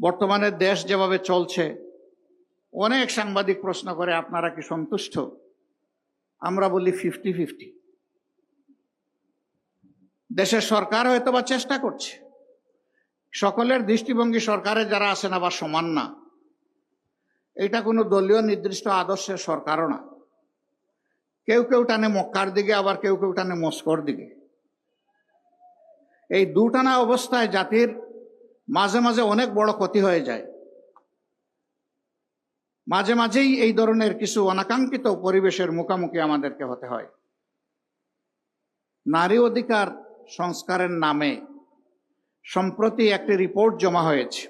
বর্তমানে দেশ যেভাবে চলছে, অনেক সাংবাদিক প্রশ্ন করে আপনারা কি সন্তুষ্ট? আমরা বলি 50-50। দেশের সরকার হয়তো বা চেষ্টা করছে, সকলের দৃষ্টিভঙ্গি সরকারে যারা আছেন আবার সমান না। এটা কোনো দলীয় নির্দিষ্ট আদর্শের সরকারও না। কেউ কেউ টানে মক্কার দিকে, আবার কেউ কেউ টানে মস্কোর দিকে। এই দুটানা অবস্থায় জাতির মাঝে মাঝে অনেক বড় ক্ষতি হয়ে যায়। মাঝে মাঝেই এই ধরনের কিছু অনাকাঙ্ক্ষিত পরিবেশের মুখোমুখি আমাদেরকে হতে হয়। নারী অধিকার সংস্কারের নামে সম্প্রতি একটি রিপোর্ট জমা হয়েছে।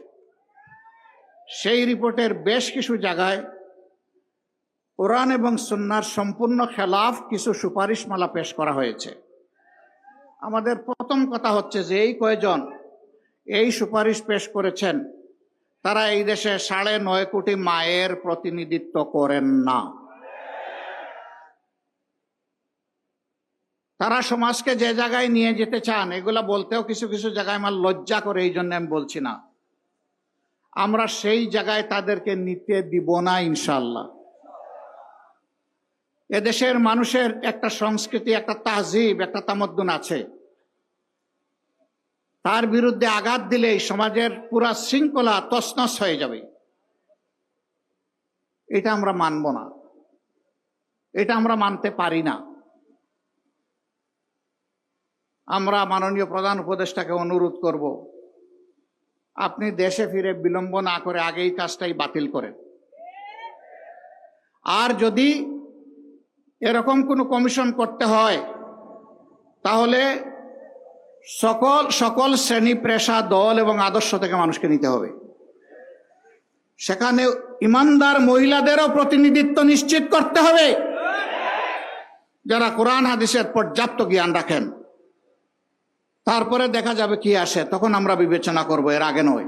সেই রিপোর্টের বেশ কিছু জায়গায় কোরআন এবং সুন্নাহর সম্পূর্ণ খেলাফ কিছু সুপারিশমালা পেশ করা হয়েছে। আমাদের প্রথম কথা হচ্ছে যে এই কয়জন এই সুপারিশ পেশ করেছেন তারা এই দেশে 9.5 কোটি মায়ের প্রতিনিধিত্ব করেন না। তারা সমাজকে যে জায়গায় নিয়ে যেতে চান, এগুলা বলতেও কিছু কিছু জায়গায় আমার লজ্জা করে, এই জন্য আমি বলছি না। আমরা সেই জায়গায় তাদেরকে নিতে দিব না ইনশাআল্লাহ। এদেশের মানুষের একটা সংস্কৃতি, একটা তাহজিব, একটা তামাদ্দুন আছে। তার বিরুদ্ধে আঘাত দিলেই সমাজের পুরা শৃঙ্খলা তছনছ হয়ে যাবে। এটা আমরা মানব না, এটা আমরা মানতে পারি না। আমরা মাননীয় প্রধান উপদেষ্টাকে অনুরোধ করব, আপনি দেশে ফিরে বিলম্ব না করে আগেই কাজটাই বাতিল করেন। আর যদি এরকম কোনো কমিশন করতে হয় তাহলে সকল শ্রেণী, পেশা, দল এবং আদর্শ থেকে মানুষকে নিতে হবে। সেখানে ইমানদার মহিলাদেরও প্রতিনিধিত্ব নিশ্চিত করতে হবে, যারা কোরআন হাদিসের পর্যাপ্ত জ্ঞান রাখেন। তারপরে দেখা যাবে কি আসে, তখন আমরা বিবেচনা করব, এর আগে নয়।